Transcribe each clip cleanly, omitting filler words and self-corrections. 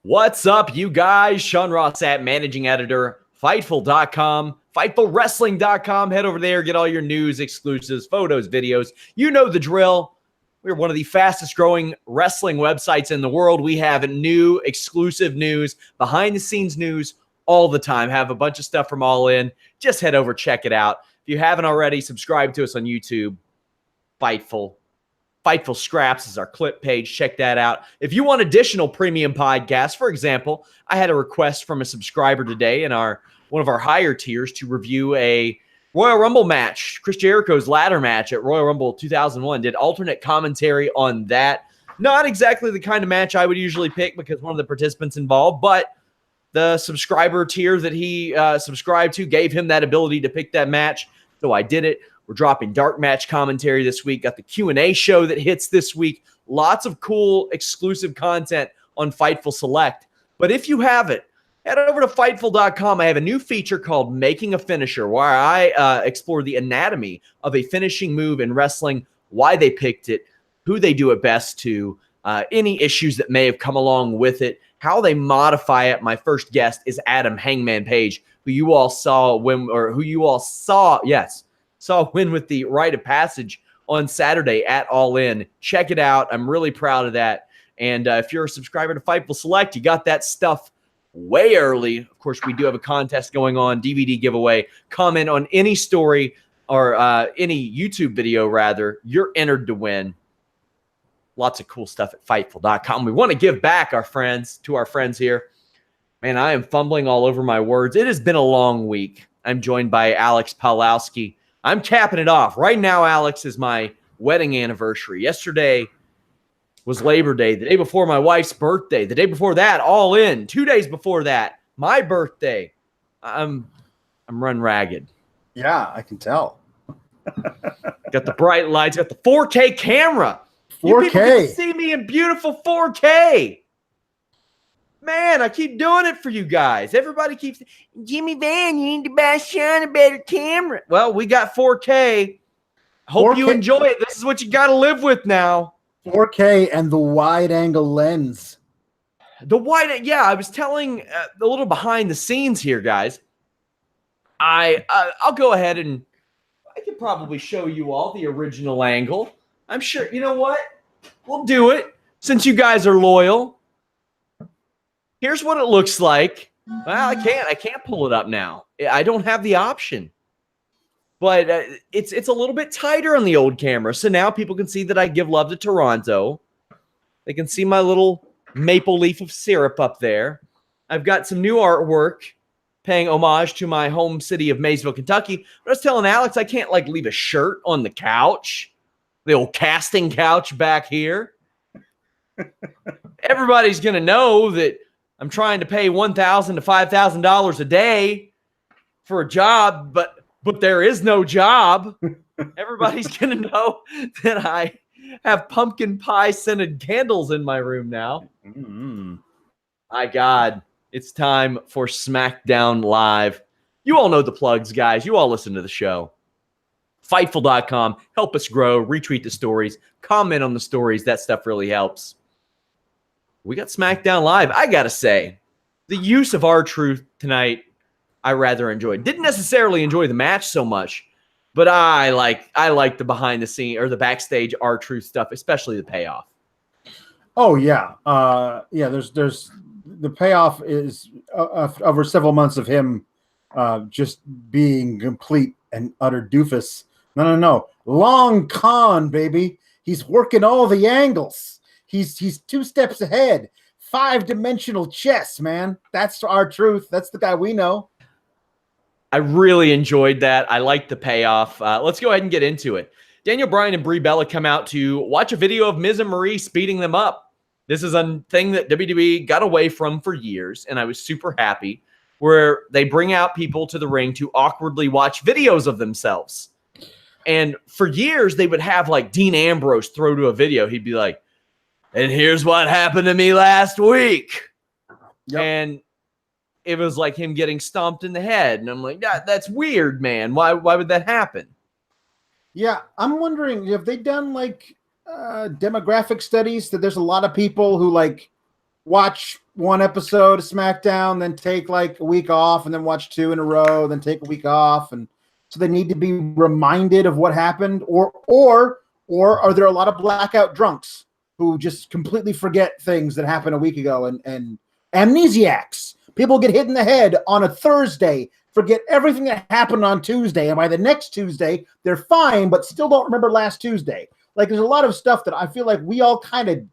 What's up, you guys? Sean Ross Sapp, managing editor, Fightful.com, FightfulWrestling.com. Head over there, get all your news, exclusives, photos, videos. You know the drill. We're one of the fastest growing wrestling websites in the world. We have new exclusive news, behind the scenes news all the time. Have a bunch of stuff from All In. Just head over, check it out. If you haven't already, subscribe to us on YouTube. Fightful Scraps is our clip page. Check that out. If you want additional premium podcasts, for example, I had a request from a subscriber today in one of our higher tiers to review a Royal Rumble match, Chris Jericho's ladder match at Royal Rumble 2001. Did alternate commentary on that. Not exactly the kind of match I would usually pick because one of the participants involved, but the subscriber tier that he subscribed to gave him that ability to pick that match, so I did it. We're dropping dark match commentary this week. Got the Q&A show that hits this week. Lots of cool exclusive content on Fightful Select. But if you haven't, head over to Fightful.com. I have a new feature called Making a Finisher, where I explore the anatomy of a finishing move in wrestling, why they picked it, who they do it best to, any issues that may have come along with it, how they modify it. My first guest is Adam Hangman Paige, who you all saw win with the rite of passage on Saturday at All In. Check it out. I'm really proud of that. And if you're a subscriber to Fightful Select, you got that stuff way early. Of course, we do have a contest going on, DVD giveaway. Comment on any story or any YouTube video, rather. You're entered to win. Lots of cool stuff at Fightful.com. We want to give back to our friends here. Man, I am fumbling all over my words. It has been a long week. I'm joined by Alex Palowski. I'm capping it off. Right now, Alex, is my wedding anniversary. Yesterday was Labor Day. The day before, my wife's birthday. The day before that, All In. 2 days before that, my birthday. I'm run ragged. Yeah, I can tell. Got the bright lights. Got the 4K camera. 4K. You people can see me in beautiful 4K. Man, I keep doing it for you guys. Everybody keeps, Jimmy Van, you need to buy Sean a better camera. Well, we got 4K. Hope 4K. You enjoy it. This is what you got to live with now. 4K and the wide-angle lens. I was telling a little behind the scenes here, guys. I'll go ahead and I can probably show you all the original angle. I'm sure, you know what? We'll do it since you guys are loyal. Here's what it looks like. Well, I can't pull it up now. I don't have the option. But it's a little bit tighter on the old camera. So now people can see that I give love to Toronto. They can see my little maple leaf of syrup up there. I've got some new artwork paying homage to my home city of Maysville, Kentucky. But I was telling Alex I can't leave a shirt on the couch. The old casting couch back here. Everybody's going to know that I'm trying to pay $1,000 to $5,000 a day for a job, but there is no job. Everybody's going to know that I have pumpkin pie scented candles in my room now. Mm-hmm. My God, it's time for Smackdown Live. You all know the plugs, guys. You all listen to the show. Fightful.com. Help us grow. Retweet the stories. Comment on the stories. That stuff really helps. We got Smackdown Live. I got to say, the use of R-Truth tonight, I rather enjoyed. Didn't necessarily enjoy the match so much, but I like the behind the scene or the backstage R-Truth stuff, especially the payoff. Oh, yeah. There's the payoff is over several months of him just being complete and utter doofus. No. Long con, baby. He's working all the angles. He's 2 steps ahead. 5-dimensional chess, man. That's R-Truth. That's the guy we know. I really enjoyed that. I liked the payoff. Let's go ahead and get into it. Daniel Bryan and Brie Bella come out to watch a video of Miz and Maryse speeding them up. This is a thing that WWE got away from for years, and I was super happy, where they bring out people to the ring to awkwardly watch videos of themselves. And for years, they would have Dean Ambrose throw to a video. He'd be like, and here's what happened to me last week. Yep. And it was like him getting stomped in the head. And I'm like, that's weird, man. Why would that happen? Yeah, I'm wondering, have they done demographic studies that there's a lot of people who watch one episode of SmackDown, then take like a week off, and then watch 2 in a row, then take a week off, and so they need to be reminded of what happened, or are there a lot of blackout drunks who just completely forget things that happened a week ago, and amnesiacs? People get hit in the head on a Thursday, forget everything that happened on Tuesday, and by the next Tuesday, they're fine, but still don't remember last Tuesday. Like, there's a lot of stuff that I feel like we all kind of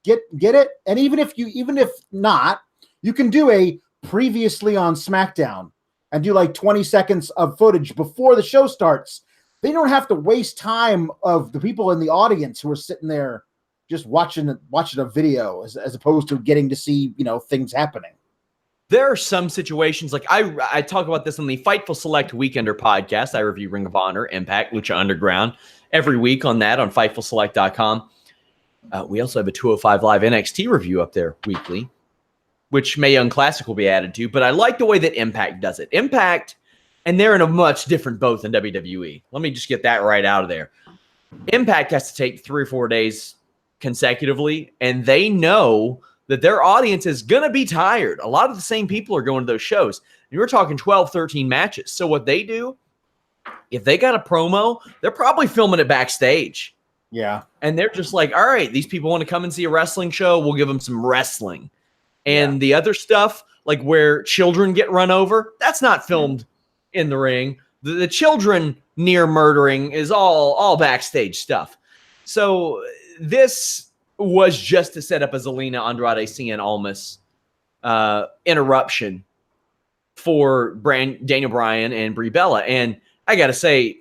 get it. And even if not, you can do a previously on SmackDown and do like 20 seconds of footage before the show starts. They don't have to waste time of the people in the audience who are sitting there just watching a video as opposed to getting to see, things happening. There are some situations, like I talk about this on the Fightful Select Weekender podcast. I review Ring of Honor, Impact, Lucha Underground every week on that on FightfulSelect.com. We also have a 205 Live NXT review up there weekly, which Mae Young Classic will be added to. But I like the way that Impact does it. Impact, and they're in a much different boat than WWE. Let me just get that right out of there. Impact has to take 3 or 4 days consecutively, and they know that their audience is going to be tired. A lot of the same people are going to those shows. And we're talking 12, 13 matches. So what they do, if they got a promo, they're probably filming it backstage. Yeah. And they're just like, all right, these people want to come and see a wrestling show. We'll give them some wrestling. And the other stuff, like where children get run over, that's not filmed in the ring. The children near murdering is all backstage stuff. So this was just to set up a Zelina Andrade CN Almas interruption for Daniel Bryan and Brie Bella. And I got to say,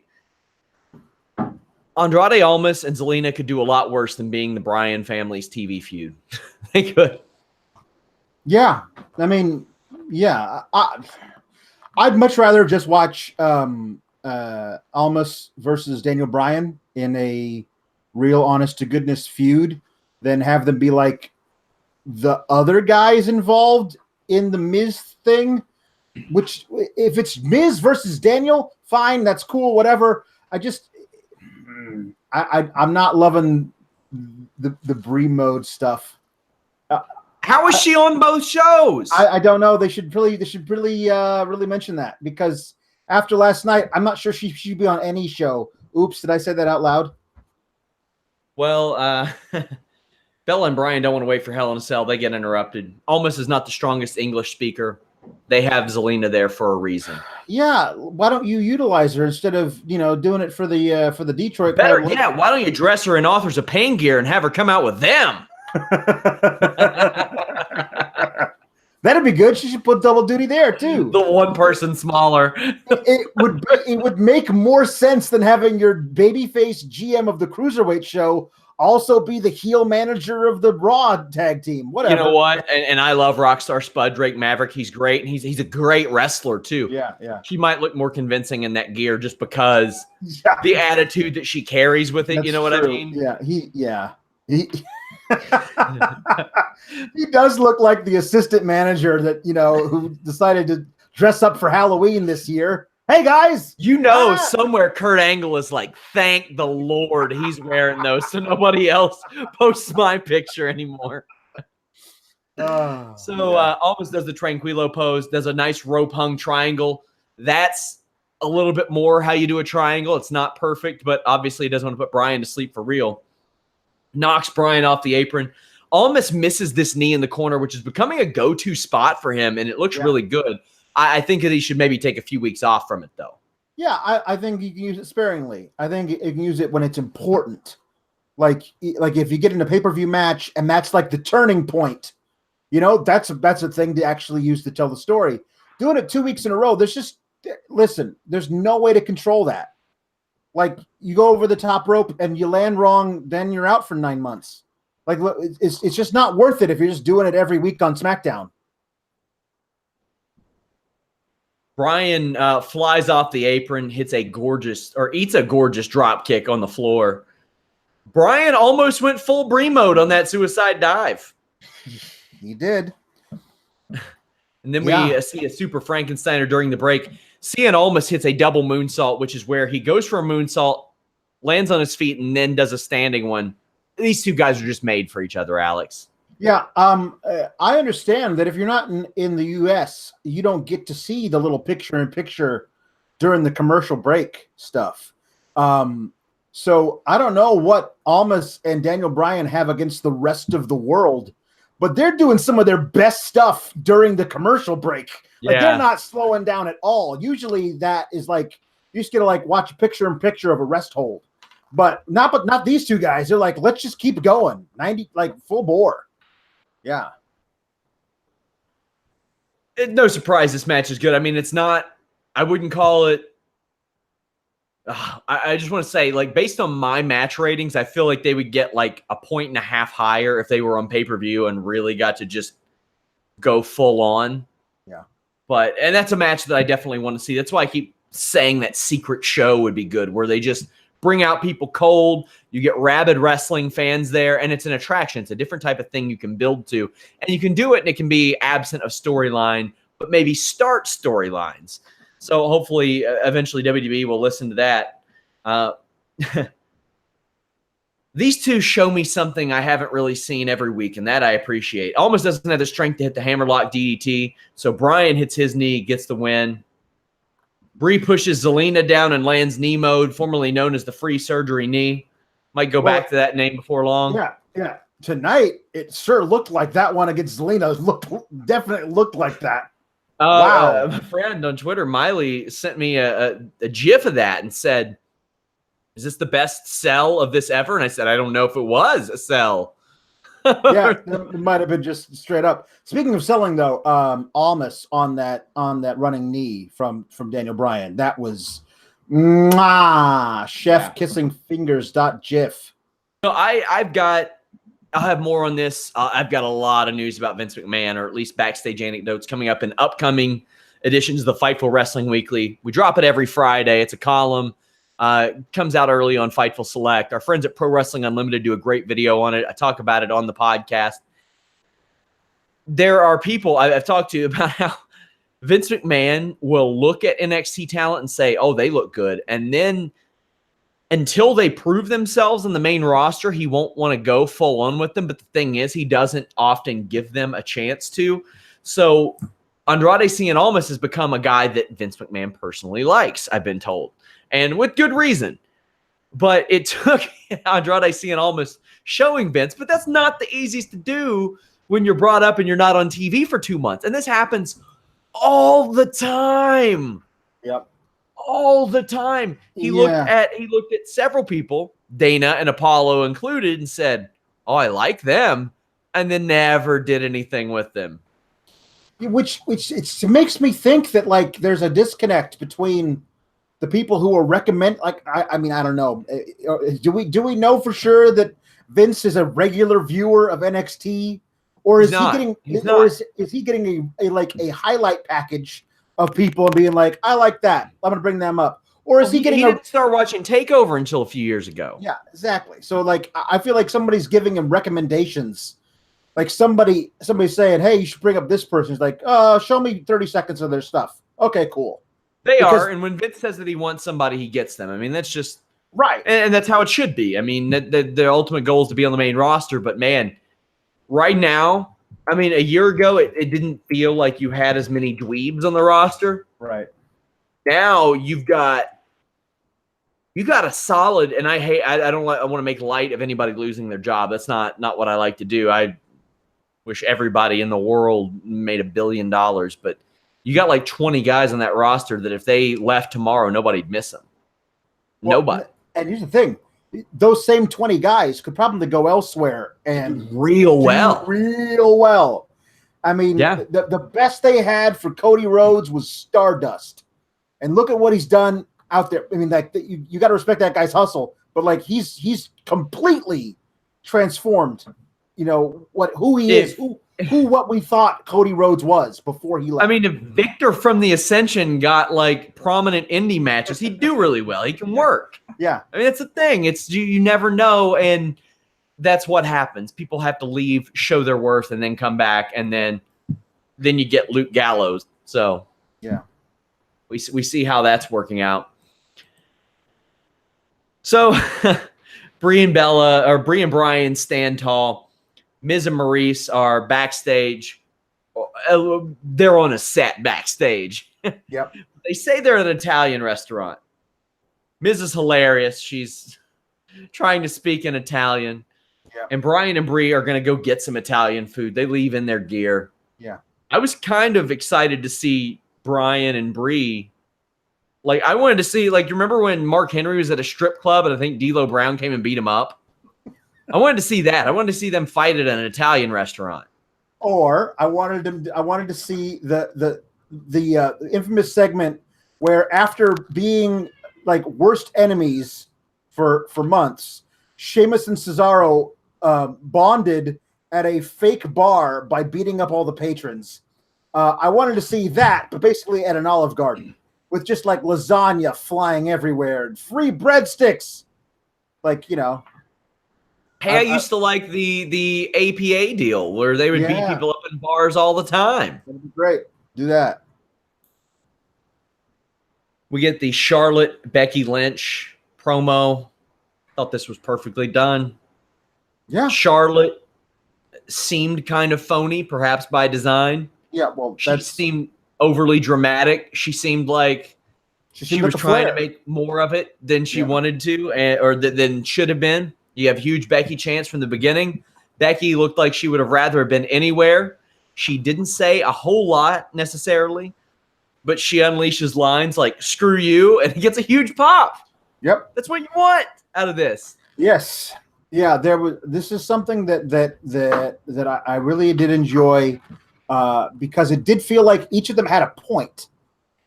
Andrade Almas and Zelina could do a lot worse than being the Bryan family's TV feud. They could. Yeah. I mean, yeah. I'd much rather just watch Almas versus Daniel Bryan in a real honest-to-goodness feud than have them be like the other guys involved in the Miz thing, which if it's Miz versus Daniel, fine, that's cool, whatever. I'm not loving the Brie mode stuff. How is she on both shows? I don't know. They should really mention that, because after last night, I'm not sure she should be on any show. Oops, did I say that out loud? Well, Bella and Bryan don't want to wait for Hell in a Cell. They get interrupted. Almas is not the strongest English speaker. They have Zelina there for a reason. Yeah, why don't you utilize her instead of doing it for the Detroit? Better, yeah. Why don't you dress her in Authors of Pain gear and have her come out with them? That'd be good. She should put double duty there too. The one person smaller. It would make more sense than having your babyface GM of the Cruiserweight show also be the heel manager of the Raw tag team. Whatever. You know what? And I love Rockstar Spud Drake Maverick. He's great, and he's a great wrestler too. Yeah. She might look more convincing in that gear just because the attitude that she carries with it. That's what I mean? Yeah. He he does look like the assistant manager that who decided to dress up for Halloween this year. Hey guys, somewhere Kurt Angle is like, thank the Lord he's wearing those, so nobody else posts my picture anymore. Almas does the Tranquilo pose, does a nice rope hung triangle. That's a little bit more how you do a triangle. It's not perfect, but obviously he doesn't want to put Bryan to sleep for real. Knocks Bryan off the apron. Almas misses this knee in the corner, which is becoming a go-to spot for him, and it looks really good. I think that he should maybe take a few weeks off from it, though. Yeah, I think you can use it sparingly. I think you can use it when it's important. Like if you get in a pay-per-view match and that's like the turning point, that's a thing to actually use to tell the story. Doing it 2 weeks in a row, there's no way to control that. Like, you go over the top rope and you land wrong, then you're out for 9 months. Like, it's just not worth it if you're just doing it every week on SmackDown. Bryan flies off the apron, eats a gorgeous drop kick on the floor. Bryan almost went full Brie mode on that suicide dive. He did. And then we see a super Frankensteiner during the break. CN Almas hits a double moonsault, which is where he goes for a moonsault, lands on his feet, and then does a standing one. These two guys are just made for each other, Alex. Yeah, I understand that if you're not in the U.S., you don't get to see the little picture-in-picture during the commercial break stuff. So I don't know what Almas and Daniel Bryan have against the rest of the world, but they're doing some of their best stuff during the commercial break. Like they're not slowing down at all. Usually that is like you just get to like watch a picture-in-picture of a rest hold, but not these two guys. They're like, let's just keep going, 90 like full bore. Yeah. No surprise this match is good. I mean, it's not, I wouldn't call it, I just want to say, like, based on my match ratings, I feel like they would get like 1.5 points higher if they were on pay-per-view and really got to just go full on. Yeah. And that's a match that I definitely want to see. That's why I keep saying that secret show would be good, where they just bring out people cold. You get rabid wrestling fans there, and it's an attraction. It's a different type of thing you can build to. And you can do it, and it can be absent of storyline, but maybe start storylines. So hopefully, eventually, WWE will listen to that. These two show me something I haven't really seen every week, and that I appreciate. Almost doesn't have the strength to hit the hammerlock DDT, so Bryan hits his knee, gets the win. Bree pushes Zelina down and lands knee mode, formerly known as the free surgery knee. Might go back to that name before long. Yeah. Tonight, it sure looked like that one against Zelina. Definitely looked like that. Wow. A friend on Twitter, Miley, sent me a GIF of that and said, "Is this the best sell of this ever?" And I said, "I don't know if it was a sell." Yeah, it might have been just straight up. Speaking of selling, though, Almas on that running knee from Daniel Bryan, that was chef kissing fingers .gif. So I'll have more on this. I've got a lot of news about Vince McMahon, or at least backstage anecdotes, coming up in upcoming editions of the Fightful Wrestling Weekly. We drop it every Friday. It's a column. Comes out early on Fightful Select. Our friends at Pro Wrestling Unlimited do a great video on it. I talk about it on the podcast. There are people I've talked to about how Vince McMahon will look at NXT talent and say, "Oh, they look good," and then until they prove themselves in the main roster, he won't want to go full on with them. But the thing is, he doesn't often give them a chance to. So Andrade Cien Almas has become a guy that Vince McMahon personally likes, I've been told, and with good reason. But it took Andrade Cien Almas showing Vince, but that's not the easiest to do when you're brought up and you're not on TV for 2 months. And this happens all the time. Yep. All the time. He looked at several people, Dana and Apollo included, and said, "Oh, I like them," and then never did anything with them. Which it makes me think that like there's a disconnect between the people who are recommend. Like I mean I don't know. Do we know for sure that Vince is a regular viewer of NXT, or is he getting a highlight package of people and being like, "I like that, I'm going to bring them up," or is he didn't start watching TakeOver until a few years ago? Yeah, exactly. So like I feel like somebody's giving him recommendations. Like somebody's saying, "Hey, you should bring up this person." He's like, show me 30 seconds of their stuff." Okay, cool. And when Vince says that he wants somebody, he gets them. I mean, that's just right. And that's how it should be. I mean, the ultimate goal is to be on the main roster. But man, right now, I mean, a year ago, it didn't feel like you had as many dweebs on the roster. Right. Now you've got a solid, and I want to make light of anybody losing their job. That's not what I like to do. I wish everybody in the world made $1 billion, but you got like 20 guys on that roster that if they left tomorrow, nobody'd miss them. Nobody. And here's the thing. Those same 20 guys could probably go elsewhere and real well. I mean, the best they had for Cody Rhodes was Stardust. And look at what he's done out there. I mean, like you got to respect that guy's hustle, but like he's completely transformed, who he is, what we thought Cody Rhodes was before he left. I mean, if Victor from the Ascension got like prominent indie matches, he'd do really well. He can work. Yeah. I mean, it's a thing. It's you never know, and that's what happens. People have to leave, show their worth, and then come back, and then you get Luke Gallows. So yeah, we see how that's working out. So Brie and Bryan stand tall. Miz and Maryse are backstage. They're on a set backstage. Yep. They say they're at an Italian restaurant. Miz is hilarious. She's trying to speak in Italian. Yeah. And Bryan and Brie are going to go get some Italian food. They leave in their gear. Yeah. I was kind of excited to see Bryan and Brie. Like, I wanted to see, like, you remember when Mark Henry was at a strip club and I think D'Lo Brown came and beat him up? I wanted to see that. I wanted to see them fight at an Italian restaurant. Or I wanted to see the infamous segment where after being like worst enemies for months, Sheamus and Cesaro bonded at a fake bar by beating up all the patrons. I wanted to see that, but basically at an Olive Garden with just like lasagna flying everywhere and free breadsticks. Like, you know. Hey, I used to like the APA deal where they would beat people up in bars all the time. That'd be great. Do that. We get the Charlotte Becky Lynch promo. Thought this was perfectly done. Yeah. Charlotte seemed kind of phony, perhaps by design. Yeah, well, she seemed overly dramatic. She seemed like she was trying to make more of it than she wanted to, or than should have been. You have huge Becky chants from the beginning. Becky looked like she would have rather have been anywhere. She didn't say a whole lot necessarily, but she unleashes lines like "screw you" and it gets a huge pop. Yep, that's what you want out of this. Yes, yeah. This is something that I really did enjoy because it did feel like each of them had a point.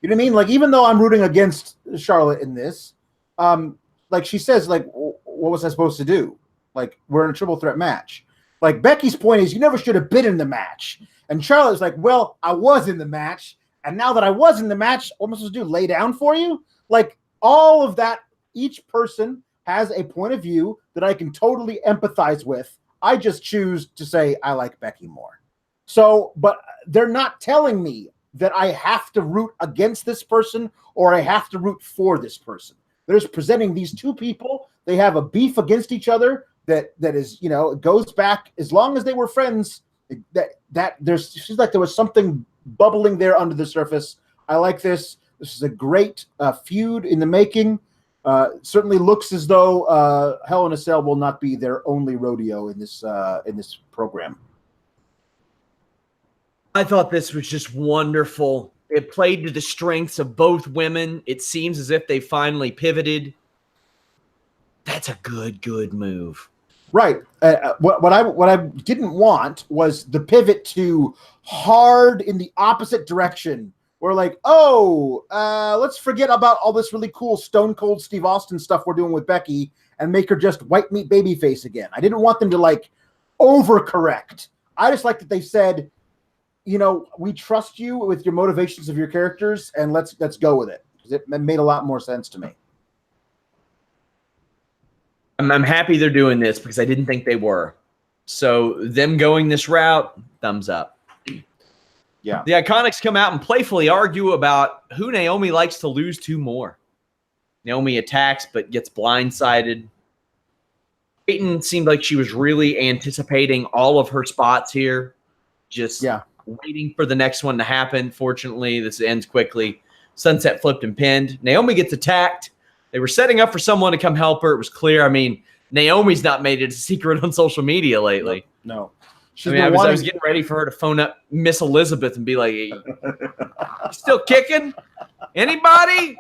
You know what I mean? Like, even though I'm rooting against Charlotte in this, like she says, like, what was I supposed to do? Like, we're in a triple threat match. Like, Becky's point is, you never should have been in the match. And Charlotte's like, well, I was in the match. And now that I was in the match, what am I supposed to do? Lay down for you? Like, all of that, each person has a point of view that I can totally empathize with. I just choose to say I like Becky more. So, but they're not telling me that I have to root against this person or I have to root for this person. They're just presenting these two people. They have a beef against each other that is, you know, it goes back as long as they were friends. That there's seems like there was something bubbling there under the surface. I like this. This is a great feud in the making. Certainly looks as though Hell in a Cell will not be their only rodeo in this program. I thought this was just wonderful. It played to the strengths of both women. It seems as if they finally pivoted. That's a good move. Right. What I didn't want was the pivot to hard in the opposite direction. We're like, let's forget about all this really cool Stone Cold Steve Austin stuff we're doing with Becky and make her just white meat babyface again. I didn't want them to like overcorrect. I just like that they said, you know, we trust you with your motivations of your characters, and let's go with it. It made a lot more sense to me. I'm happy they're doing this because I didn't think they were. So them going this route, thumbs up. Yeah. The Iconics come out and playfully argue about who Naomi likes to lose to more. Naomi attacks but gets blindsided. Peyton seemed like she was really anticipating all of her spots here. Just waiting for the next one to happen. Fortunately, this ends quickly. Sunset flipped and pinned. Naomi gets attacked. They were setting up for someone to come help her. It was clear. I mean, Naomi's not made it a secret on social media lately. No. I was getting ready for her to phone up Miss Elizabeth and be like, hey, still kicking? Anybody?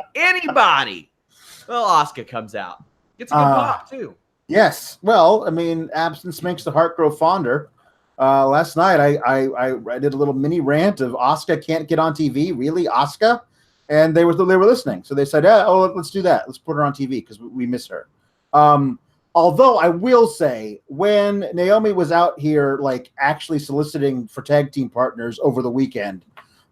Well, Asuka comes out. Gets a good pop, too. Yes. Well, I mean, absence makes the heart grow fonder. Last night, I did a little mini rant of Asuka can't get on TV. Really, Asuka? And they were listening. So they said, let's do that. Let's put her on TV because we miss her. Although I will say, when Naomi was out here, like actually soliciting for tag team partners over the weekend,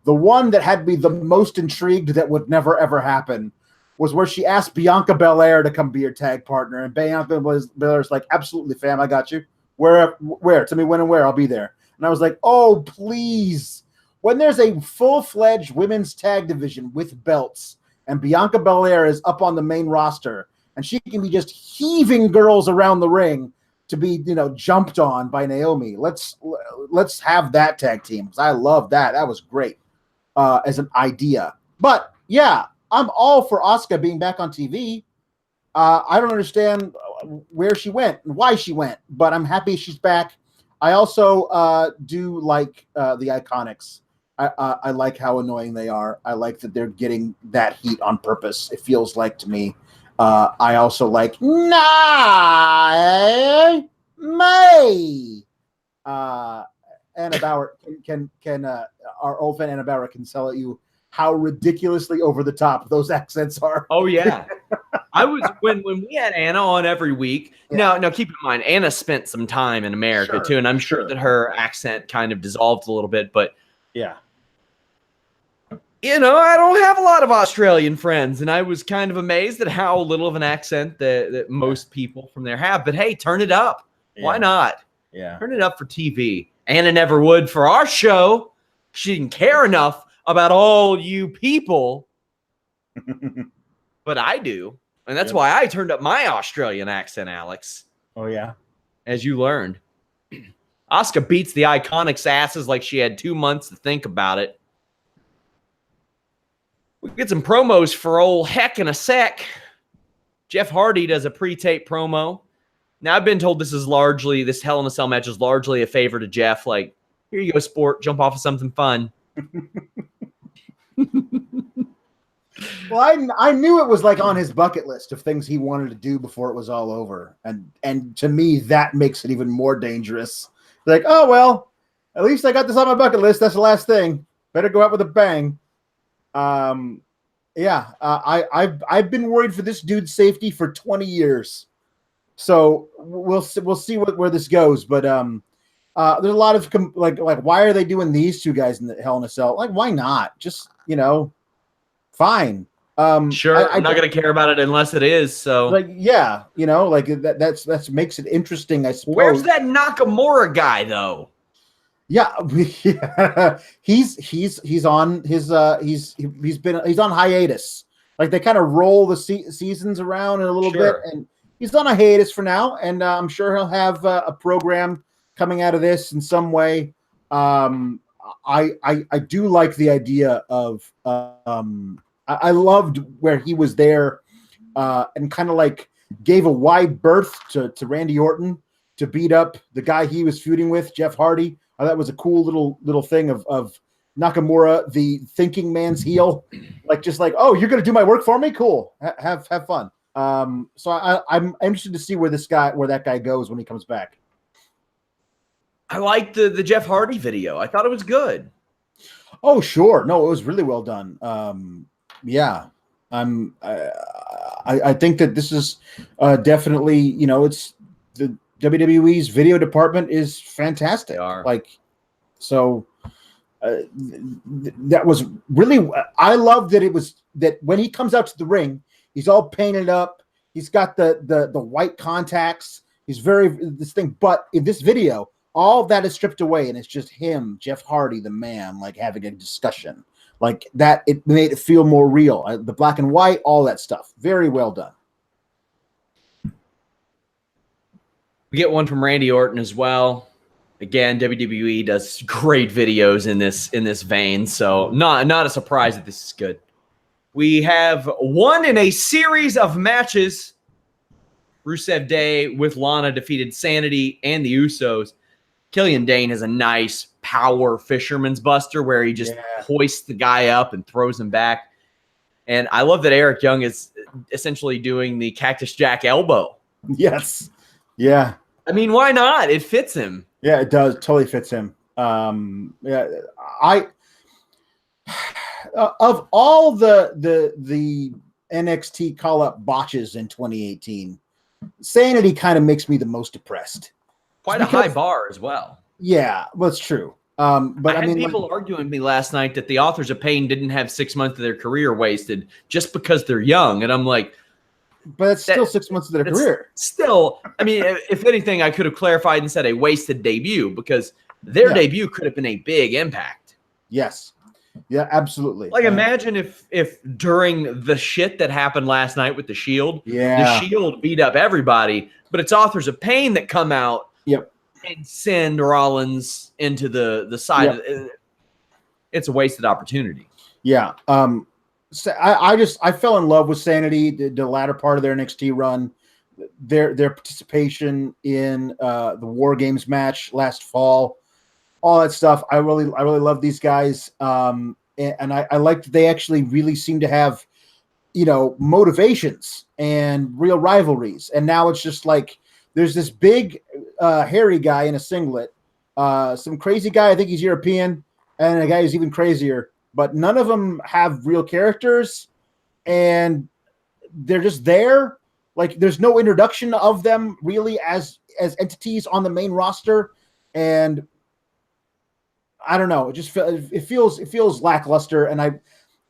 the one that had me the most intrigued that would never, ever happen was where she asked Bianca Belair to come be her tag partner. And Bianca Belair's like, absolutely, fam, I got you. Where? Tell me when and where. I'll be there. And I was like, oh, please. When there's a full-fledged women's tag division with belts and Bianca Belair is up on the main roster and she can be just heaving girls around the ring, to be, jumped on by Naomi. Let's have that tag team. I love that. That was great as an idea. But yeah, I'm all for Asuka being back on TV. I don't understand where she went and why she went, but I'm happy she's back. I also do like the Iconics. I like how annoying they are. I like that they're getting that heat on purpose. It feels like to me. I also like May. Anna Bauer can our old fan Anna Bauer can tell you how ridiculously over the top those accents are. Oh yeah. I was when we had Anna on every week. Yeah. Now keep in mind, Anna spent some time in America too, and I'm sure that her accent kind of dissolved a little bit, but yeah. I don't have a lot of Australian friends, and I was kind of amazed at how little of an accent that most people from there have. But hey, turn it up. Yeah. Why not? Yeah. Turn it up for TV. Anna never would for our show. She didn't care enough about all you people. But I do. And that's why I turned up my Australian accent, Alex. Oh, yeah? As you learned. Asuka beats the Iconics' asses like she had 2 months to think about it. We get some promos for old Heck in a sec. Jeff Hardy does a pre-tape promo. Now, I've been told this Hell in a Cell match is largely a favor to Jeff. Like, here you go, sport. Jump off of something fun. Well, I knew it was like on his bucket list of things he wanted to do before it was all over. And to me, that makes it even more dangerous. Like, oh, well, at least I got this on my bucket list. That's the last thing. Better go out with a bang. I've been worried for this dude's safety for 20 years. So we'll see where this goes. But there's a lot of like why are they doing these two guys in the Hell in a Cell? Like, why not? Just, fine. Sure, I'm not going to care about it unless it is. So, that's makes it interesting, I suppose. Where's that Nakamura guy though? Yeah, he's on his he's on hiatus. Like they kind of roll the seasons around in a little bit, and he's on a hiatus for now. And I'm sure he'll have a program coming out of this in some way. I do like the idea of I loved where he was there and kind of like gave a wide berth to Randy Orton to beat up the guy he was feuding with, Jeff Hardy. That was a cool little thing of Nakamura, the thinking man's heel, oh, you're gonna do my work for me? Cool, have fun. So I'm interested to see where that guy goes when he comes back. I liked the Jeff Hardy video. I thought it was good. Oh, sure. No, it was really well done. I think that this is definitely, it's the WWE's video department is fantastic. That was really, I love that when he comes out to the ring, he's all painted up. He's got the white contacts. He's this thing, but in this video, all of that is stripped away, and it's just him, Jeff Hardy, the man, like having a discussion like that. It made it feel more real. The black and white, all that stuff, very well done. We get one from Randy Orton as well. Again, WWE does great videos in this vein, so not a surprise that this is good. We have one in a series of matches. Rusev Day with Lana defeated Sanity and the Usos. Killian Dane has a nice power fisherman's buster where he just hoists the guy up and throws him back. And I love that Eric Young is essentially doing the Cactus Jack elbow. Yes. Yeah. I mean, why not? It fits him. Yeah, it does. Totally fits him. Of all the NXT call-up botches in 2018, Sanity kind of makes me the most depressed. Quite a high bar as well. Yeah, well, it's true. But I mean, people arguing with me last night that the authors of Pain didn't have 6 months of their career wasted just because they're young, and I'm like, but it's still 6 months of their career. Still, I mean, if anything, I could have clarified and said a wasted debut because their debut could have been a big impact. Yes. Yeah, absolutely. Like, imagine if during the shit that happened last night with the Shield, the Shield beat up everybody, but it's Authors of Pain that come out and send Rollins into the side. It's a wasted opportunity. Yeah. So I fell in love with Sanity, the latter part of their NXT run, their participation in the War Games match last fall, all that stuff. I really love these guys. And I like that they actually really seem to have, motivations and real rivalries. And now it's just like there's this big hairy guy in a singlet, some crazy guy, I think he's European, and a guy who's even crazier, but none of them have real characters, and they're just there. Like, there's no introduction of them really as entities on the main roster, and I don't know. It feels lackluster, and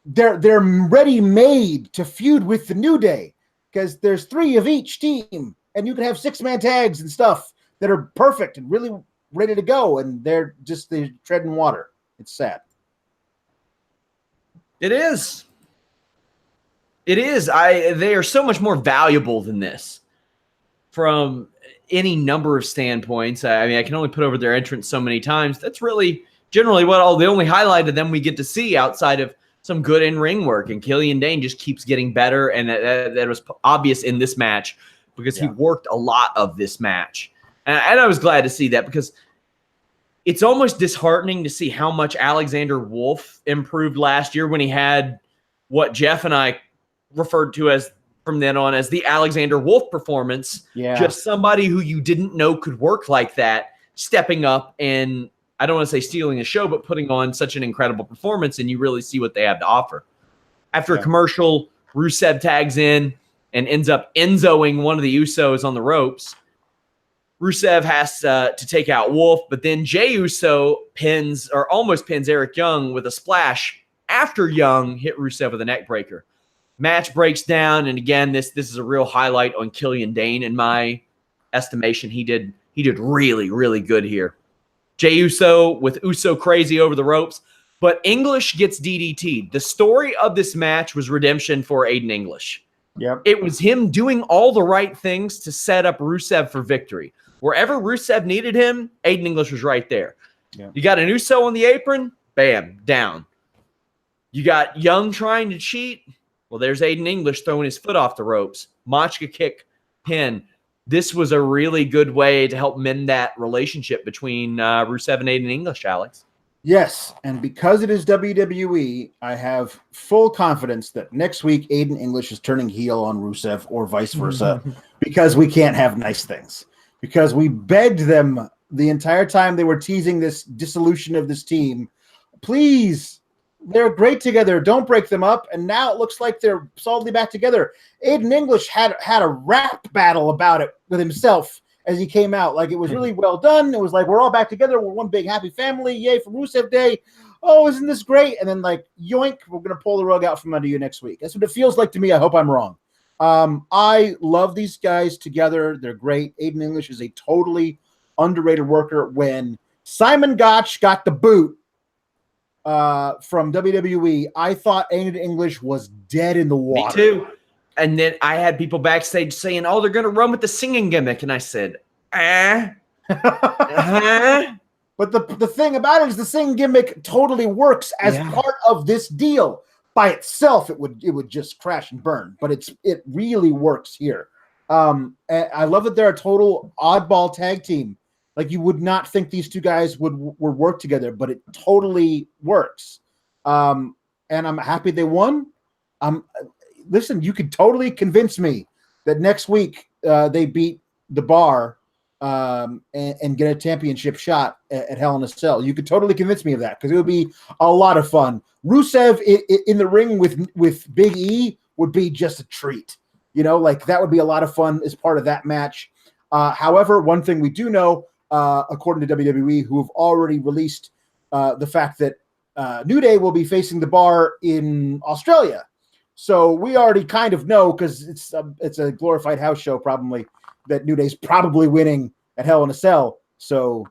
they're ready made to feud with the New Day because there's 3 of each team, and you can have 6-man tags and stuff that are perfect and really ready to go, and they're treading water. It's sad. It is. It is. They are so much more valuable than this from any number of standpoints. I mean, I can only put over their entrance so many times. That's really generally the only highlight of them we get to see outside of some good in-ring work. And Killian Dane just keeps getting better. And that was obvious in this match because he worked a lot of this match. And I was glad to see that because it's almost disheartening to see how much Alexander Wolf improved last year when he had what Jeff and I referred to as from then on as the Alexander Wolf performance. Yeah. Just somebody who you didn't know could work like that, stepping up and I don't want to say stealing a show, but putting on such an incredible performance, and you really see what they have to offer. After a commercial, Rusev tags in and ends up Enzoing one of the Usos on the ropes. Rusev has to take out Wolf, but then Jey Uso almost pins Eric Young with a splash after Young hit Rusev with a neck breaker. Match breaks down, and again, this is a real highlight on Killian Dane in my estimation. He did really, really good here. Jey Uso with Uso crazy over the ropes, but English gets DDT'd. The story of this match was redemption for Aiden English. Yep. It was him doing all the right things to set up Rusev for victory. Wherever Rusev needed him, Aiden English was right there. Yep. You got an Uso on the apron, bam, down. You got Young trying to cheat. Well, there's Aiden English throwing his foot off the ropes. Machka kick, pin. This was a really good way to help mend that relationship between Rusev and Aiden English, Alex. Yes, and because it is WWE, I have full confidence that next week Aiden English is turning heel on Rusev or vice versa because we can't have nice things. Because we begged them the entire time they were teasing this dissolution of this team. Please, they're great together. Don't break them up. And now it looks like they're solidly back together. Aiden English had a rap battle about it with himself as he came out. Like, it was really well done. It was like, we're all back together. We're one big happy family. Yay for Rusev Day. Oh, isn't this great? And then, like, yoink, we're going to pull the rug out from under you next week. That's what it feels like to me. I hope I'm wrong. I love these guys together. They're great. Aiden English is a totally underrated worker. When Simon Gotch got the boot from WWE, I thought Aiden English was dead in the water. Me too. And then I had people backstage saying, oh, they're going to run with the singing gimmick. And I said, But the thing about it is the singing gimmick totally works as part of this deal. By itself, it would just crash and burn. But it really works here. And I love that they're a total oddball tag team. Like, you would not think these two guys would work together, but it totally works. And I'm happy they won. Listen, you could totally convince me that next week they beat the Bar and get a championship shot at Hell in a Cell. You could totally convince me of that because it would be a lot of fun. Rusev in the ring with Big E would be just a treat. Like, that would be a lot of fun as part of that match. However, one thing we do know, according to WWE, who have already released the fact that New Day will be facing the Bar in Australia. So we already kind of know, because it's a glorified house show probably, that New Day's probably winning at Hell in a Cell. So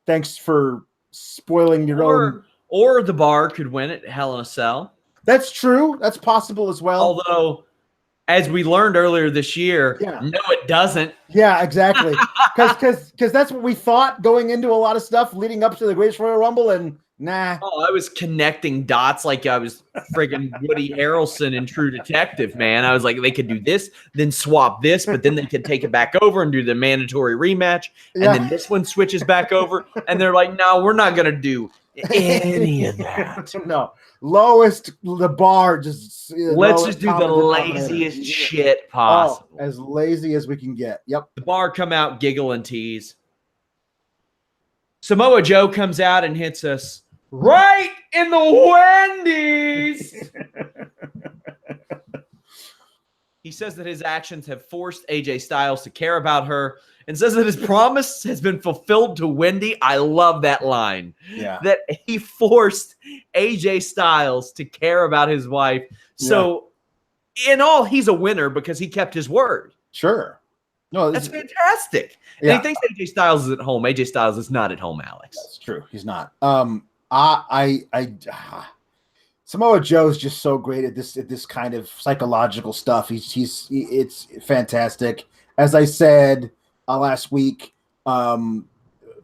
thanks for spoiling your own Or the Bar could win it, Hell in a Cell. That's true. That's possible as well. Although, as we learned earlier this year, no, it doesn't. Yeah, exactly. Because that's what we thought going into a lot of stuff leading up to the Greatest Royal Rumble, and nah. Oh, I was connecting dots like I was friggin' Woody Harrelson in True Detective, man. I was like, they could do this, then swap this, but then they could take it back over and do the mandatory rematch, and then this one switches back over, and they're like, no, we're not going to do any of that. No. Lowest the bar, just let's just do the laziest shit possible. Oh, as lazy as we can get. Yep. The Bar come out, giggle and tease. Samoa Joe comes out and hits us right in the Wendy's. He says that his actions have forced AJ Styles to care about her and says that his promise has been fulfilled to Wendy. I love that line. Yeah. That he forced AJ Styles to care about his wife. So, in all, he's a winner because he kept his word. Sure. No, that's fantastic. Yeah. And he thinks AJ Styles is at home. AJ Styles is not at home, Alex. That's true. He's not. Samoa Joe's just so great at this kind of psychological stuff. It's fantastic. As I said last week,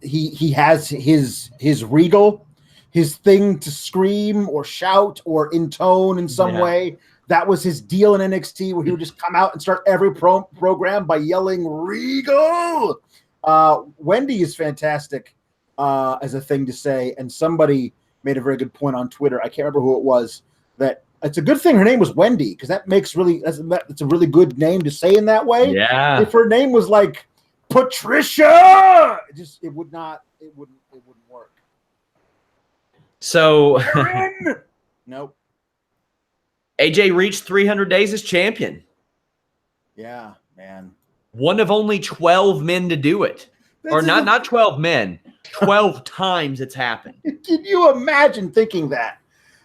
he has his regal, his thing to scream or shout or intone in some way. That was his deal in NXT, where he would just come out and start every program by yelling "Regal." Wendy is fantastic as a thing to say, and somebody made a very good point on Twitter. I can't remember who it was. That it's a good thing her name was Wendy, because that makes it's a really good name to say in that way. Yeah. If her name was like Patricia, it wouldn't work. So nope. AJ reached 300 days as champion. Yeah, man. One of only 12 men to do it. Or not 12 men. 12 times it's happened. Can you imagine thinking that?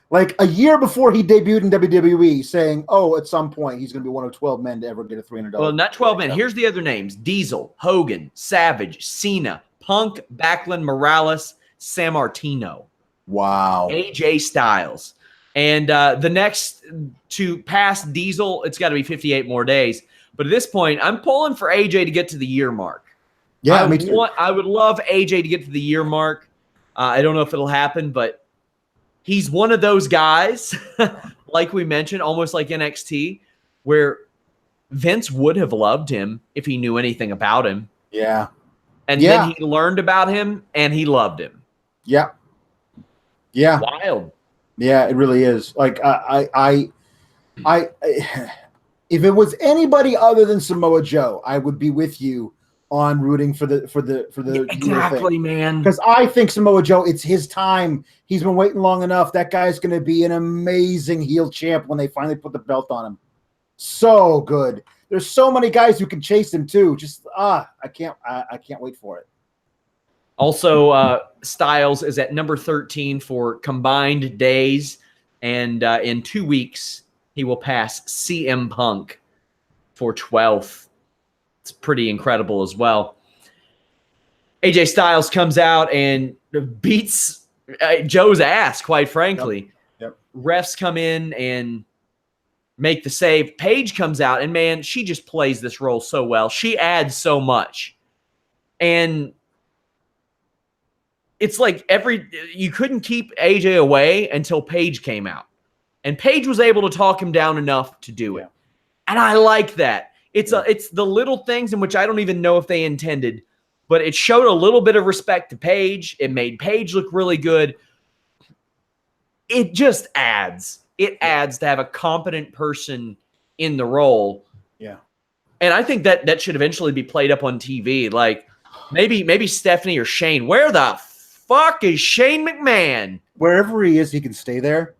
Like a year before he debuted in WWE, saying, at some point he's going to be one of 12 men to ever get a $300. Well, not 12 men. Here's the other names. Diesel, Hogan, Savage, Cena, Punk, Backlund, Morales, Sammartino. Wow. AJ Styles. And the next to pass Diesel, it's got to be 58 more days. But at this point, I'm pulling for AJ to get to the year mark. Yeah, me too. I would love AJ to get to the year mark. I don't know if it'll happen, but he's one of those guys, like we mentioned, almost like NXT, where Vince would have loved him if he knew anything about him. Yeah. And then he learned about him, and he loved him. Yeah. Yeah. Wild. Yeah, it really is. Like I if it was anybody other than Samoa Joe, I would be with you on rooting for the exactly, man. Because I think Samoa Joe, it's his time. He's been waiting long enough. That guy's going to be an amazing heel champ when they finally put the belt on him. So good. There's so many guys who can chase him too. Just I can't wait for it. Also, Styles is at number 13 for combined days, and in 2 weeks he will pass CM Punk for 12th. It's pretty incredible as well. AJ Styles comes out and beats Joe's ass, quite frankly. Yep. Refs come in and make the save. Paige comes out, and man, she just plays this role so well. She adds so much. And it's like you couldn't keep AJ away until Paige came out. And Paige was able to talk him down enough to do it. And I like that. It's the little things in which I don't even know if they intended, but it showed a little bit of respect to Paige. It made Paige look really good. It just adds. It adds to have a competent person in the role. Yeah. And I think that should eventually be played up on TV. Like maybe Stephanie or Shane. Where the fuck is Shane McMahon? Wherever he is, he can stay there.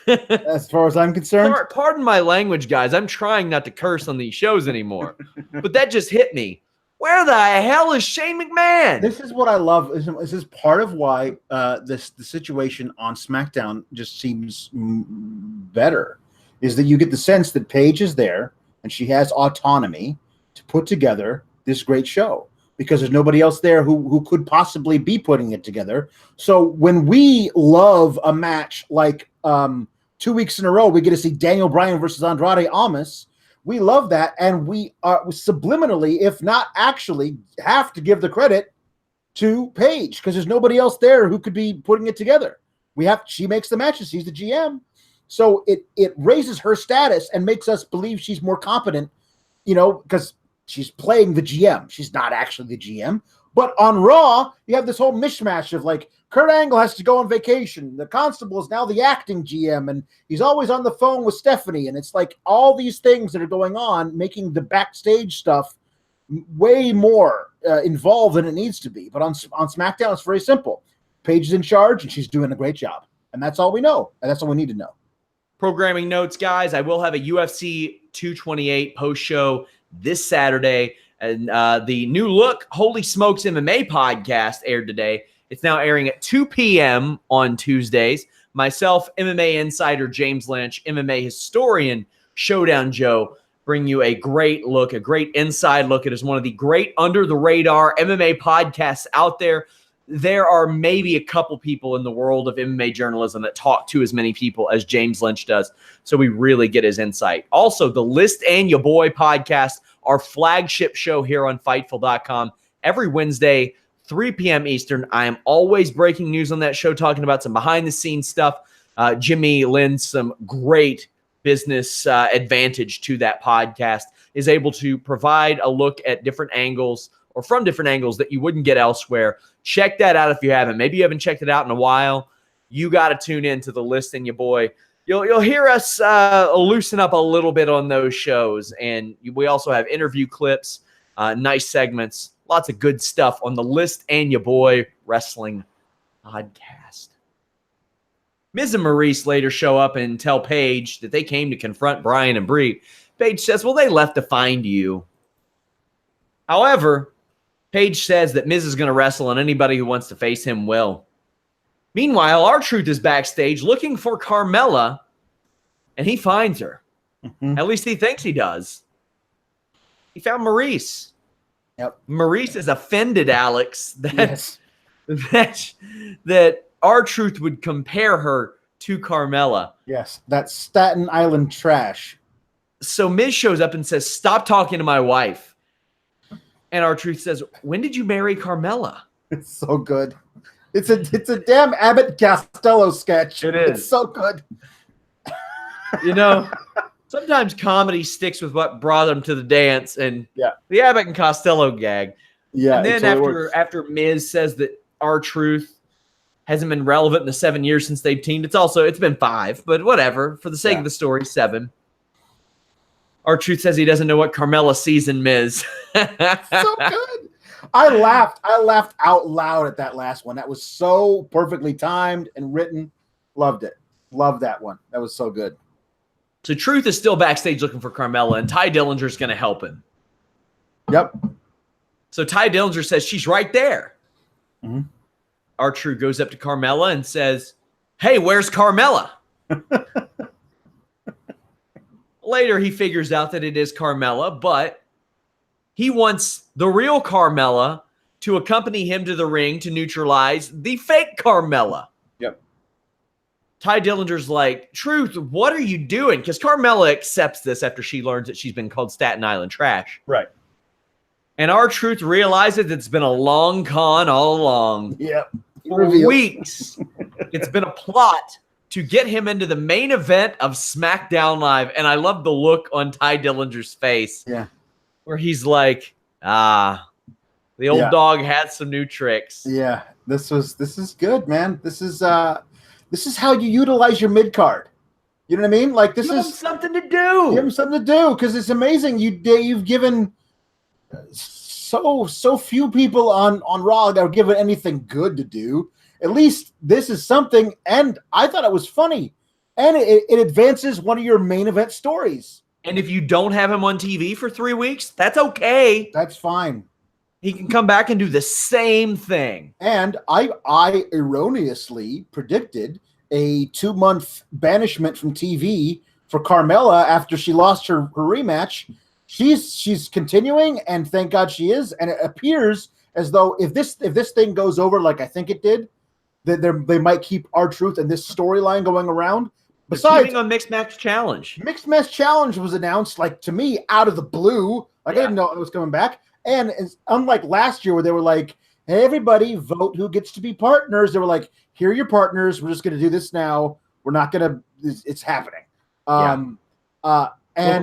As far as I'm concerned. Pardon my language, guys. I'm trying not to curse on these shows anymore. But that just hit me. Where the hell is Shane McMahon? This is what I love. This is part of why the situation on SmackDown just seems better, is that you get the sense that Paige is there and she has autonomy to put together this great show. because there's nobody else there who could possibly be putting it together. So when we love a match like 2 weeks in a row, we get to see Daniel Bryan versus Andrade Almas. We love that, and we are subliminally, if not actually, have to give the credit to Paige because there's nobody else there who could be putting it together. She makes the matches. She's the GM. So it raises her status and makes us believe she's more competent, because she's playing the GM. She's not actually the GM. But on Raw, you have this whole mishmash of like Kurt Angle has to go on vacation. The Constable is now the acting GM, and he's always on the phone with Stephanie. And it's like all these things that are going on, making the backstage stuff way more involved than it needs to be. But on SmackDown, it's very simple. Paige is in charge, and she's doing a great job. And that's all we know. And that's all we need to know. Programming notes, guys. I will have a UFC 228 post-show this Saturday. And the new look, Holy Smokes MMA podcast aired today. It's now airing at 2 p.m. on Tuesdays. Myself, MMA insider James Lynch, MMA historian Showdown Joe bring you a great look, a great inside look. It is one of the great under-the-radar MMA podcasts out there. There are maybe a couple people in the world of MMA journalism that talk to as many people as James Lynch does, so we really get his insight. Also, the List and Your Boy podcast, our flagship show here on Fightful.com, every Wednesday, 3 p.m. Eastern. I am always breaking news on that show, talking about some behind-the-scenes stuff. Jimmy lends some great business advantage to that podcast, is able to provide a look at different angles or from different angles that you wouldn't get elsewhere. Check that out if you haven't. Maybe you haven't checked it out in a while. You got to tune in to the List and Your Boy. You'll hear us loosen up a little bit on those shows. And we also have interview clips, nice segments, lots of good stuff on the List and Your Boy Wrestling podcast. Miz and Maryse later show up and tell Paige that they came to confront Bryan and Brie. Paige says, well, they left to find you. However, Paige says that Miz is going to wrestle and anybody who wants to face him will. Meanwhile, R-Truth is backstage looking for Carmella, and he finds her. Mm-hmm. At least he thinks he does. He found Maryse. Yep. Maryse is offended, Alex, that R-Truth would compare her to Carmella. Yes, that's Staten Island trash. So Miz shows up and says, stop talking to my wife. And R-Truth says, when did you marry Carmella? It's so good. It's a damn Abbott Costello sketch. It is. It's so good. Sometimes comedy sticks with what brought them to the dance, and the Abbott and Costello gag. Yeah. And then after Miz says that R-Truth hasn't been relevant in the 7 years since they've teamed, it's been 5, but whatever. For the sake of the story, 7. R-Truth says he doesn't know what Carmella sees in Miz. So good. I laughed out loud at that last one. That was so perfectly timed and written. Loved it. Loved that one. That was so good. So Truth is still backstage looking for Carmella, and Ty Dillinger's going to help him. Yep. So Ty Dillinger says she's right there. Mm-hmm. R-Truth goes up to Carmella and says, hey, where's Carmella? Later, he figures out that it is Carmella, but he wants the real Carmella to accompany him to the ring to neutralize the fake Carmella. Yep. Ty Dillinger's like, Truth, what are you doing? Because Carmella accepts this after she learns that she's been called Staten Island trash. Right. And R-Truth realizes it's been a long con all along. Yep. For weeks, it's been a plot to get him into the main event of SmackDown Live. And I love the look on Ty Dillinger's face. Yeah. Where he's like, the old dog had some new tricks. Yeah. This is good, man. This is how you utilize your mid card. You know what I mean? Like this is something to do. Give him something to do because it's amazing. You've given so few people on Raw that are given anything good to do. At least this is something, and I thought it was funny, and it advances one of your main event stories. And if you don't have him on TV for 3 weeks, that's okay. That's fine. He can come back and do the same thing. And I erroneously predicted a 2-month banishment from TV for Carmella after she lost her rematch. she's continuing, and thank God she is. And it appears as though if this thing goes over like I think it did, that they might keep R-Truth and this storyline going around. Besides, keeping on Mixed Match Challenge. Mixed Match Challenge was announced, like, to me, out of the blue. Like, I didn't know it was coming back. And it's unlike last year where they were like, hey, everybody, vote who gets to be partners. They were like, here are your partners. We're just going to do this now. We're not going to – it's happening. And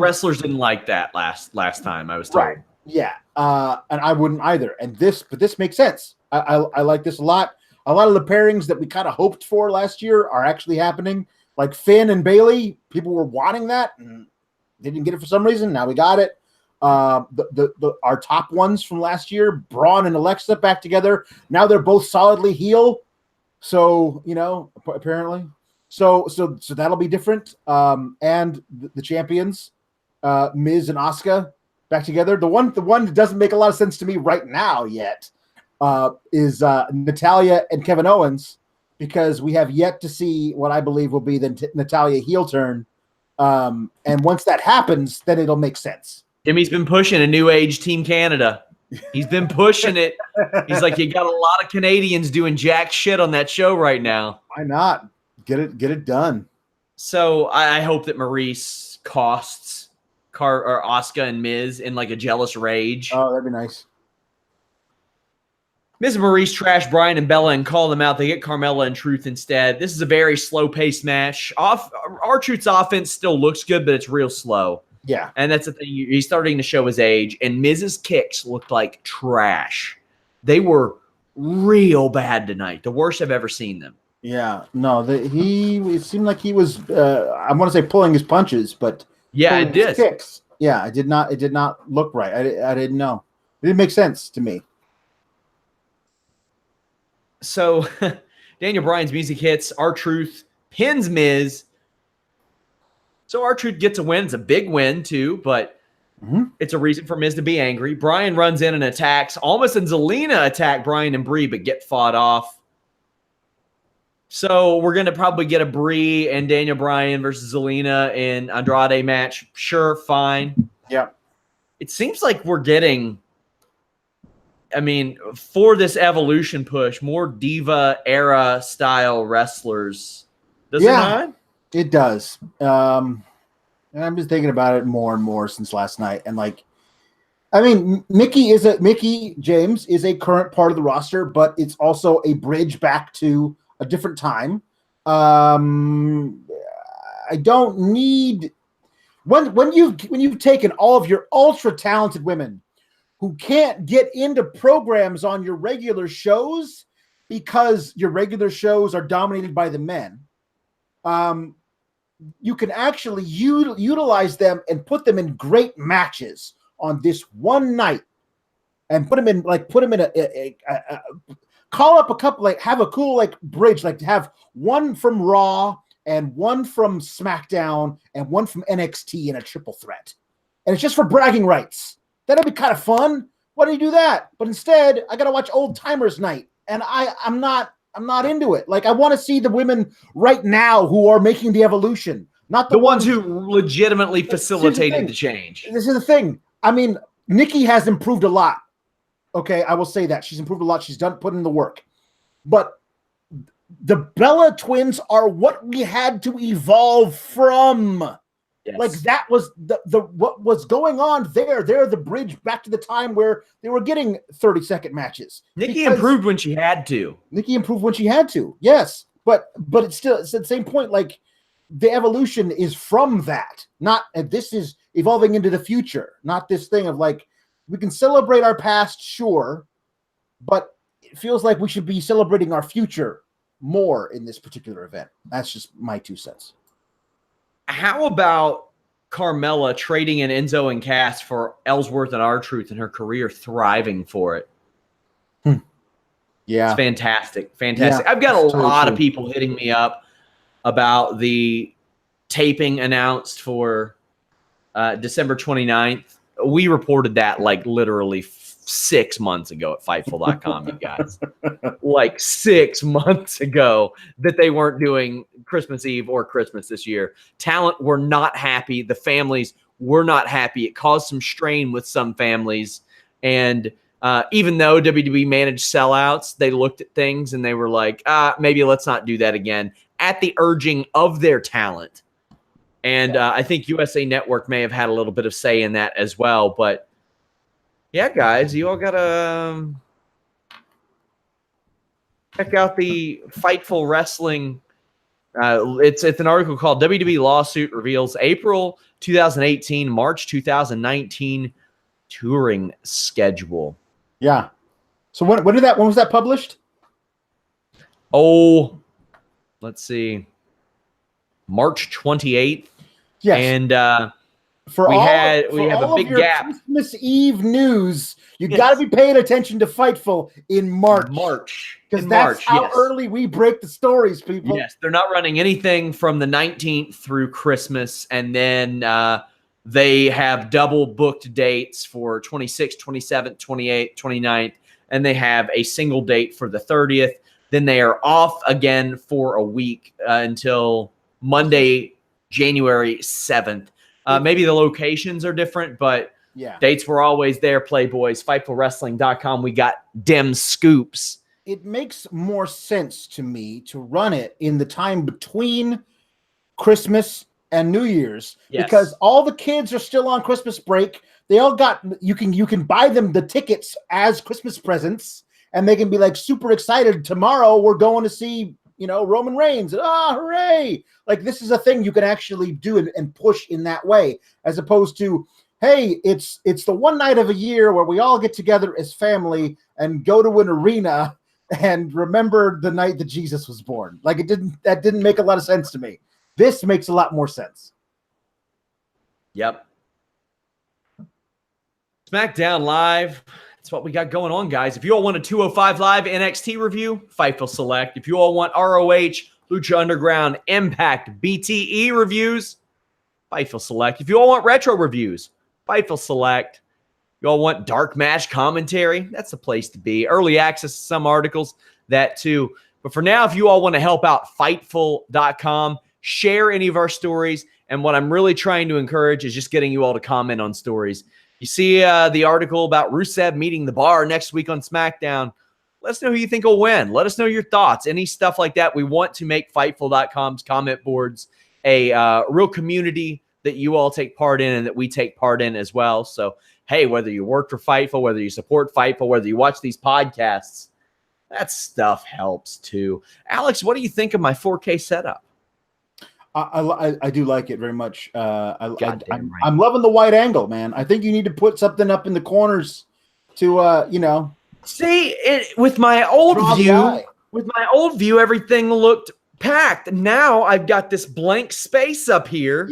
wrestlers didn't like that last time, I was told. Right. Yeah. And I wouldn't either. But this makes sense. I like this a lot. A lot of the pairings that we kind of hoped for last year are actually happening. Like Finn and Bayley, people were wanting that and they didn't get it for some reason. Now we got it. Our top ones from last year, Braun and Alexa back together. Now they're both solidly heel. So, apparently. So that'll be different. And the champions, Miz and Asuka back together. The one that doesn't make a lot of sense to me right now yet is Natalya and Kevin Owens, because we have yet to see what I believe will be the Natalya heel turn. And once that happens, then it'll make sense. Jimmy's been pushing a new age Team Canada. He's been pushing it. He's like, you got a lot of Canadians doing jack shit on that show right now. Why not? Get it done. So I hope that Maryse costs Asuka and Miz in like a jealous rage. Oh, that'd be nice. Miz and Maryse trash Bryan and Bella and call them out. They get Carmella and Truth instead. This is a very slow-paced match. R-Truth's offense still looks good, but it's real slow. Yeah. And that's the thing. He's starting to show his age. And Miz's kicks looked like trash. They were real bad tonight. The worst I've ever seen them. Yeah. No, it seemed like he was, I want to say pulling his punches, but yeah, it did. Kicks. Yeah, it did not look right. I didn't know. It didn't make sense to me. So Daniel Bryan's music hits. R-Truth pins Miz. So R-Truth gets a win. It's a big win too, but it's a reason for Miz to be angry. Bryan runs in and attacks. Almas and Zelina attack Bryan and Brie, but get fought off. So we're going to probably get a Brie and Daniel Bryan versus Zelina in Andrade match. Sure, fine. Yeah. It seems like we're getting, for this evolution push, more Diva era style wrestlers. Does it not? It does. And I'm just thinking about it more and more since last night. And Mickie James is a current part of the roster, but it's also a bridge back to a different time. I don't need when you've taken all of your ultra talented women who can't get into programs on your regular shows because your regular shows are dominated by the men. You can actually utilize them and put them in great matches on this one night, and put them in a call up a couple, have a cool bridge, to have one from Raw and one from SmackDown and one from NXT in a triple threat, and it's just for bragging rights. That'd be kind of fun. Why do you do that? But instead, I gotta watch Old Timers Night, and I'm not into it. I want to see the women right now who are making the evolution, not the ones who legitimately facilitated the change. This is the thing. Nikki has improved a lot. Okay, I will say that. She's improved a lot. She's put in the work. But the Bella twins are what we had to evolve from. Yes. That was what was going on there. They're the bridge back to the time where they were getting 30-second matches. Nikki improved when she had to. Yes. But it's at the same point, the evolution is from that. This is evolving into the future, not this thing of we can celebrate our past, sure, but it feels like we should be celebrating our future more in this particular event. That's just my 2 cents. How about Carmella trading in Enzo and Cass for Ellsworth and R-Truth and her career thriving for it? Yeah. It's fantastic. Fantastic. Yeah, I've got a lot of people hitting me up about the taping announced for December 29th. We reported that literally 6 months ago at Fightful.com, you guys. 6 months ago that they weren't doing Christmas Eve or Christmas this year. Talent were not happy. The families were not happy. It caused some strain with some families. And even though WWE managed sellouts, they looked at things and they were like, maybe let's not do that again, at the urging of their talent. And I think USA Network may have had a little bit of say in that as well. But yeah, guys, you all got to check out the Fightful Wrestling. It's an article called WWE Lawsuit Reveals April 2018, March 2019 touring schedule. Yeah. So when was that published? Oh, let's see. March 28th. Yes. And we have a big gap. Christmas Eve news. You got to be paying attention to Fightful in March. Because that's how early we break the stories, people. Yes, they're not running anything from the 19th through Christmas. And then they have double booked dates for 26th, 27th, 28th, 29th. And they have a single date for the 30th. Then they are off again for a week until Monday, January 7th. Maybe the locations are different, but dates were always there, Playboys. FightfulWrestling.com. We got dem scoops. It makes more sense to me to run it in the time between Christmas and New Year's because all the kids are still on Christmas break. They all got you can buy them the tickets as Christmas presents, and they can be like super excited. Tomorrow we're going to see Roman Reigns. Hooray! Like this is a thing you can actually do and push in that way, as opposed to, hey, it's the one night of a year where we all get together as family and go to an arena and remember the night that Jesus was born. Like that didn't make a lot of sense to me. This makes a lot more sense. Yep. SmackDown Live. That's what we got going on, guys. If you all want a 205 Live NXT review, Fightful Select. If you all want ROH, Lucha Underground, Impact, BTE reviews, Fightful Select. If you all want retro reviews, Fightful Select. You all want dark match commentary, that's the place to be. Early access to some articles, that too. But for now, if you all want to help out, Fightful.com, share any of our stories. And what I'm really trying to encourage is just getting you all to comment on stories. You see the article about Rusev meeting the Bar next week on SmackDown. Let us know who you think will win. Let us know your thoughts, any stuff like that. We want to make Fightful.com's comment boards a real community that you all take part in and that we take part in as well. So, hey, whether you work for Fightful, whether you support Fightful, whether you watch these podcasts, that stuff helps too. Alex, what do you think of my 4K setup? I do like it very much. I'm loving the wide angle, man. I think you need to put something up in the corners to, see it with my old view. With my old view, everything looked packed. Now I've got this blank space up here.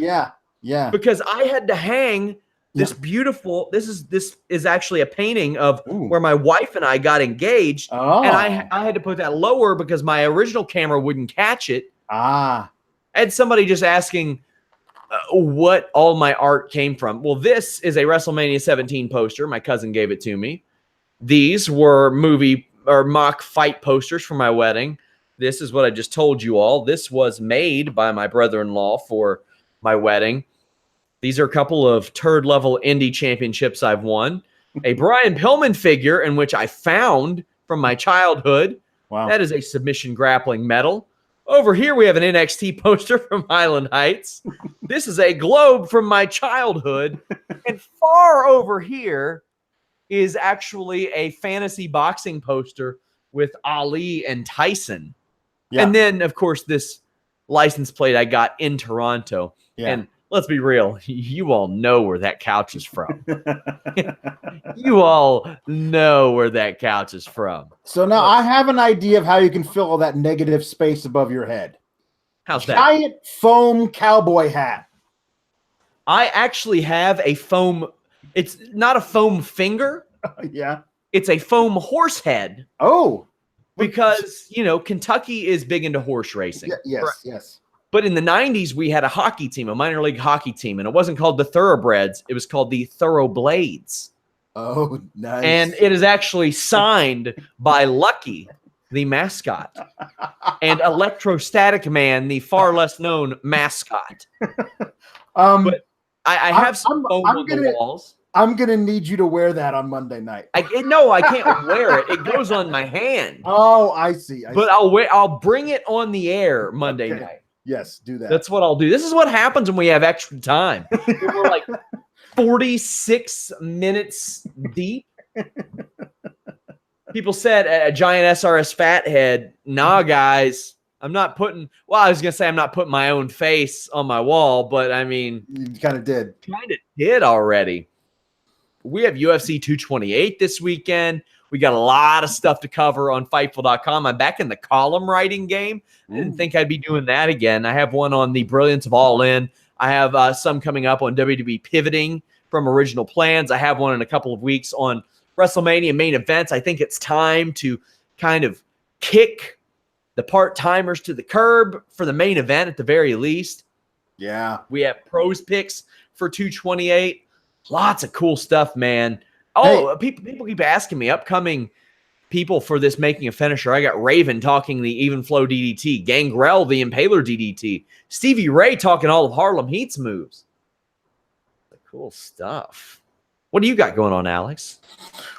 Yeah. Because I had to hang this beautiful. This is actually a painting of where my wife and I got engaged, and I had to put that lower because my original camera wouldn't catch it. I had somebody just asking what all my art came from. Well, this is a WrestleMania 17 poster. My cousin gave it to me. These were movie or mock fight posters for my wedding. This is what I just told you all. This was made by my brother-in-law for my wedding. These are a couple of turd-level indie championships I've won. A Brian Pillman figure in which I found from my childhood. Wow. That is a submission grappling medal. Over here, we have an NXT poster from Highland Heights. This is a globe from my childhood. And far over here is actually a fantasy boxing poster with Ali and Tyson. Yeah. And then, of course, this license plate I got in Toronto. Yeah. And let's be real, you all know where that couch is from. You all know where that couch is from. So now I have an idea of how you can fill all that negative space above your head. How's that? Giant foam cowboy hat. I actually have a foam. It's not a foam finger. Yeah. It's a foam horse head. Oh. Because, Kentucky is big into horse racing. Yes, right? Yes. But in the 90s, we had a hockey team, a minor league hockey team, and it wasn't called the Thoroughbreds. It was called the Thoroughblades. Oh, nice. And it is actually signed by Lucky, the mascot, and Electrostatic Man, the far less known mascot. But I have some foam on the walls. I'm gonna need you to wear that on Monday night. No, I can't wear it. It goes on my hand. Oh, I see. I'll bring it on the air Monday night. Yes, do that. That's what I'll do. This is what happens when we have extra time. We're like 46 minutes deep. People said a giant SRS fathead. Nah, guys. I'm not putting my own face on my wall, but I mean, you kind of did. Kind of did already. We have UFC 228 this weekend. We got a lot of stuff to cover on Fightful.com. I'm back in the column writing game. I didn't think I'd be doing that again. I have one on the brilliance of All In. I have some coming up on WWE pivoting from original plans. I have one in a couple of weeks on WrestleMania main events. I think it's time to kind of kick the part-timers to the curb for the main event at the very least. Yeah. We have pros picks for 228. Lots of cool stuff, man. Oh, hey. People keep asking me, upcoming people for this making a finisher. I got Raven talking the even flow DDT, Gangrel the Impaler DDT, Stevie Ray talking all of Harlem Heat's moves. Cool stuff. What do you got going on, Alex?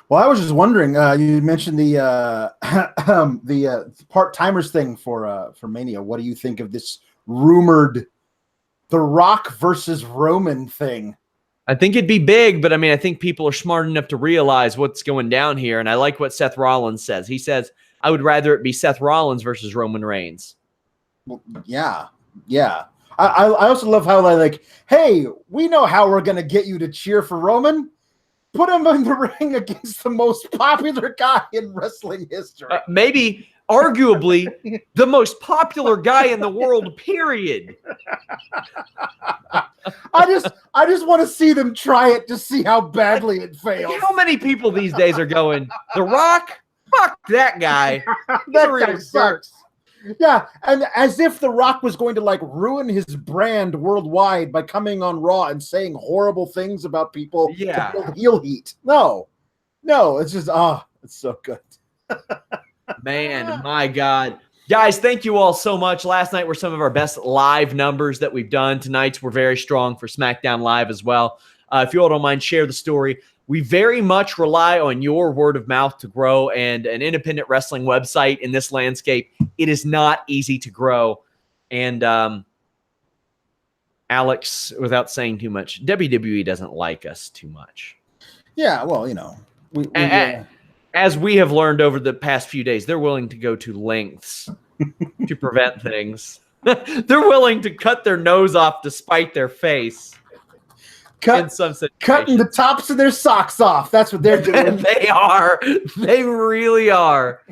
Well, I was just wondering. You mentioned the part-timers thing for Mania. What do you think of this rumored The Rock versus Roman thing? I think it'd be big, but I mean, I think people are smart enough to realize what's going down here. And I like what Seth Rollins says. He says, I would rather it be Seth Rollins versus Roman Reigns. Well, yeah. I also love how they're like, hey, we know how we're going to get you to cheer for Roman. Put him in the ring against the most popular guy in wrestling history. Maybe, arguably, the most popular guy in the world, period. I just want to see them try it to see how badly it fails. How many people these days are going, The Rock? Fuck that guy. That guy sucks. Yeah, and as if The Rock was going to like ruin his brand worldwide by coming on Raw and saying horrible things about people to build heel heat. No, it's just it's so good. Man, my God. Guys, thank you all so much. Last night were some of our best live numbers that we've done. Tonight's were very strong for SmackDown Live as well. If you all don't mind, share the story. We very much rely on your word of mouth to grow, and an independent wrestling website in this landscape, it is not easy to grow. And Alex, without saying too much, WWE doesn't like us too much. Yeah, well, you know. As we have learned over the past few days, they're willing to go to lengths to prevent things. They're willing to cut their nose off to spite their face. Cutting the tops of their socks off. That's what they're doing. They are. They really are.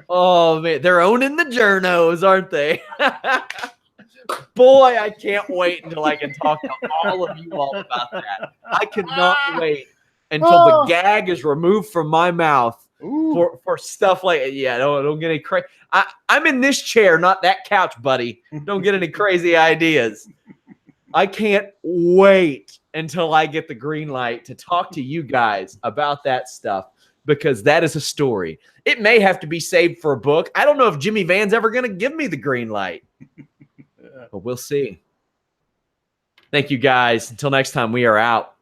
Oh, man. They're owning the journos, aren't they? Boy, I can't wait until I can talk to all of you all about that. I cannot wait until the gag is removed from my mouth for stuff like, don't get any crazy. I'm in this chair, not that couch, buddy. Don't get any crazy ideas. I can't wait until I get the green light to talk to you guys about that stuff, because that is a story. It may have to be saved for a book. I don't know if Jimmy Van's ever going to give me the green light, but we'll see. Thank you, guys. Until next time, we are out.